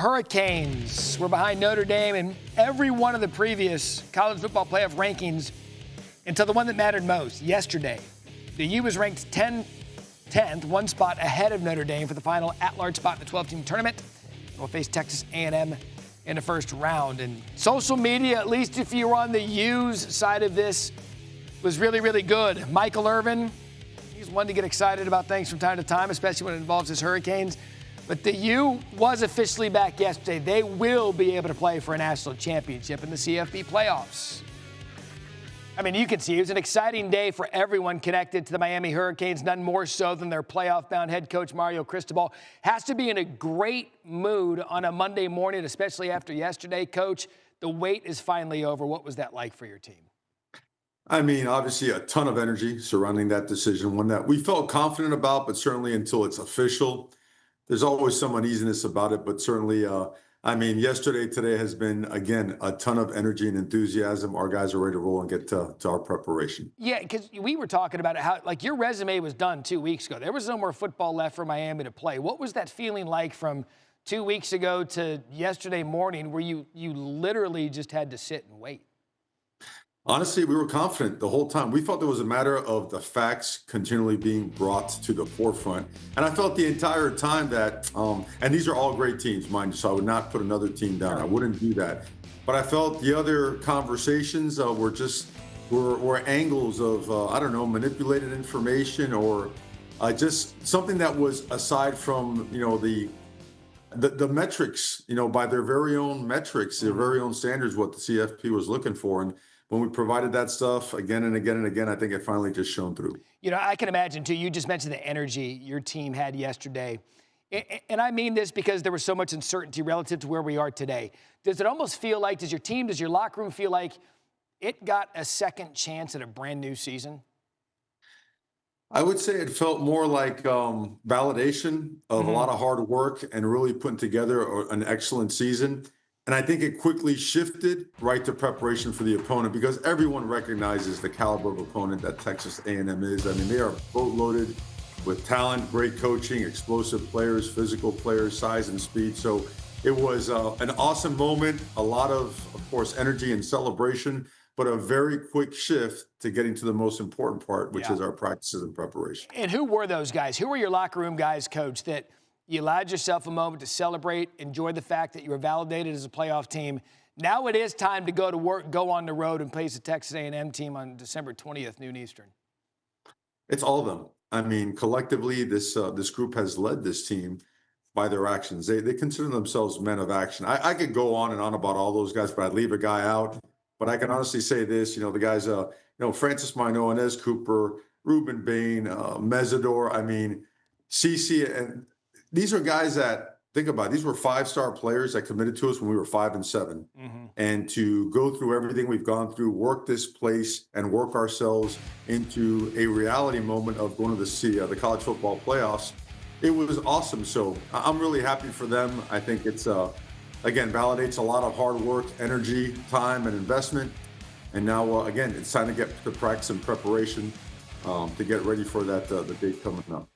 Hurricanes were behind Notre Dame in every one of the previous college football playoff rankings until the one that mattered most, yesterday. The U was ranked 10th, one spot ahead of Notre Dame for the final at-large spot in the 12-team tournament. We'll face Texas A&M in the first round. And social media, at least if you were on the U's side of this, was really, really good. Michael Irvin, he's one to get excited about things from time to time, especially when it involves his Hurricanes. But the U was officially back yesterday. They will be able to play for a national championship in the CFP playoffs. I mean, you can see it was an exciting day for everyone connected to the Miami Hurricanes, none more so than their playoff-bound head coach, Mario Cristobal. Has to be in a great mood on a Monday morning, especially after yesterday. Coach, the wait is finally over. What was that like for your team? I mean, obviously a ton of energy surrounding that decision, one that we felt confident about, but certainly until it's official, there's always some uneasiness about it. But certainly, yesterday, today has been, again, a ton of energy and enthusiasm. Our guys are ready to roll and get to our preparation. Yeah, because we were talking about it, how, like, your resume was done 2 weeks ago. There was no more football left for Miami to play. What was that feeling like from 2 weeks ago to yesterday morning where you literally just had to sit and wait? Honestly, we were confident the whole time. We thought it was a matter of the facts continually being brought to the forefront. And I felt the entire time that, and these are all great teams, mind you, so I would not put another team down. I wouldn't do that. But I felt the other conversations were angles of, manipulated information or just something that was aside from, the metrics, by their very own metrics, their very own standards, what the CFP was looking for. And when we provided that stuff again and again and again, I think it finally just shone through. I can imagine, too, you just mentioned the energy your team had yesterday. And I mean this because there was so much uncertainty relative to where we are today. Does it almost feel like, does your locker room feel like it got a second chance at a brand new season? I would say it felt more like validation of a lot of hard work and really putting together an excellent season. And I think it quickly shifted right to preparation for the opponent because everyone recognizes the caliber of opponent that Texas A&M is. I mean, they are boat-loaded with talent, great coaching, explosive players, physical players, size and speed. So it was an awesome moment, a lot of course, energy and celebration, but a very quick shift to getting to the most important part, which is our practices and preparation. And who were those guys? Who were your locker room guys, Coach, that you allowed yourself a moment to celebrate, enjoy the fact that you were validated as a playoff team? Now it is time to go to work, go on the road, and face the Texas A&M team on December 20th, noon Eastern. It's all of them. I mean, collectively, this group has led this team by their actions. They consider themselves men of action. I could go on and on about all those guys, but I'd leave a guy out. But I can honestly say this, the guys, Francis Minot, Inez Cooper, Ruben Bain, Mesidor, Cece, and these are guys that, think about it, these were five-star players that committed to us when we were 5 and 7. And to go through everything we've gone through, work this place and work ourselves into a reality moment of going to the college football playoffs, it was awesome. So I'm really happy for them. I think it's, again, validates a lot of hard work, energy, time, and investment. And now, again, it's time to get to practice and preparation to get ready for that the date coming up.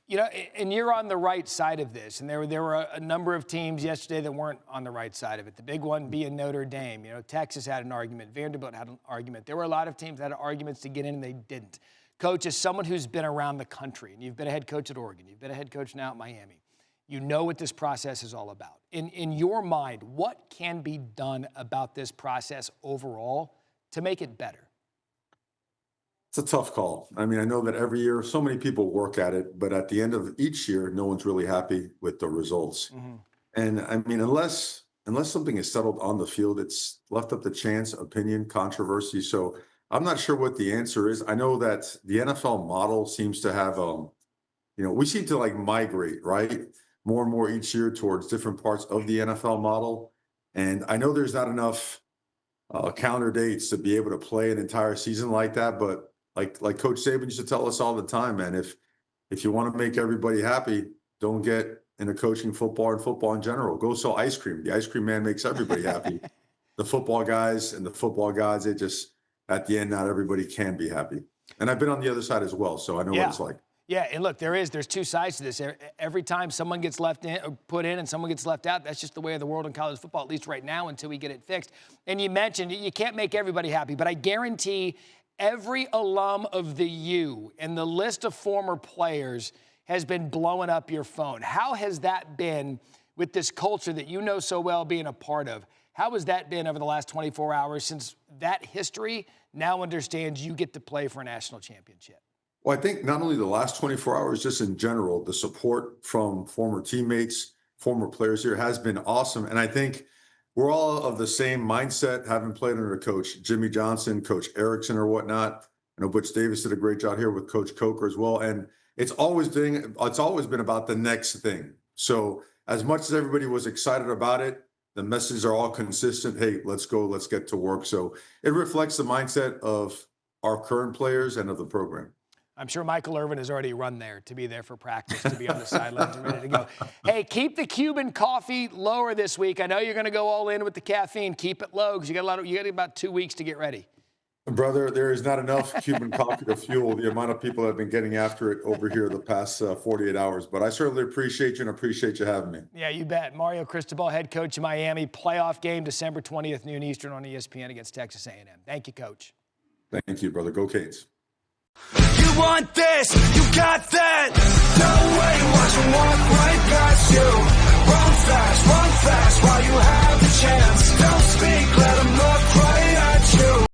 And you're on the right side of this. And there were a number of teams yesterday that weren't on the right side of it. The big one being Notre Dame. Texas had an argument. Vanderbilt had an argument. There were a lot of teams that had arguments to get in, and they didn't. Coach, as someone who's been around the country, and you've been a head coach at Oregon, you've been a head coach now at Miami, you know what this process is all about. In your mind, what can be done about this process overall to make it better? It's a tough call. I know that every year so many people work at it, but at the end of each year, no one's really happy with the results. And unless something is settled on the field, it's left up to chance, opinion, controversy. So I'm not sure what the answer is. I know that the NFL model seems to have, we seem to migrate, right? More and more each year towards different parts of the NFL model. And I know there's not enough calendar dates to be able to play an entire season like that. But like Coach Saban used to tell us all the time, man, if you want to make everybody happy, don't get into coaching football and football in general. Go sell ice cream. The ice cream man makes everybody happy. The football guys and the football guys, they just, at the end, not everybody can be happy. And I've been on the other side as well, so I know what it's like. Yeah, and look, there's two sides to this. Every time someone gets put in and someone gets left out, that's just the way of the world in college football, at least right now, until we get it fixed. And you mentioned you can't make everybody happy, but I guarantee every alum of the U and the list of former players has been blowing up your phone. How has that been with this culture that you know so well being a part of? How has that been over the last 24 hours since that history now understands you get to play for a national championship? Well, I think not only the last 24 hours, just in general, the support from former teammates, former players here has been awesome. And I think we're all of the same mindset, having played under Coach Jimmy Johnson, Coach Erickson or whatnot. I know Butch Davis did a great job here with Coach Coker as well. And it's always been about the next thing. So as much as everybody was excited about it, the messages are all consistent. Hey, let's go, let's get to work. So it reflects the mindset of our current players and of the program. I'm sure Michael Irvin has already run there to be there for practice, to be on the sidelines and ready to go. Hey, keep the Cuban coffee lower this week. I know you're going to go all in with the caffeine. Keep it low because you got about 2 weeks to get ready. Brother, there is not enough Cuban coffee to fuel the amount of people that have been getting after it over here the past 48 hours. But I certainly appreciate you and appreciate you having me. Yeah, you bet. Mario Cristobal, head coach of Miami. Playoff game December 20th, noon Eastern on ESPN against Texas A&M. Thank you, Coach. Thank you, brother. Go Canes. You want this, you got that. No way, watch them walk right past you. Run fast while you have the chance.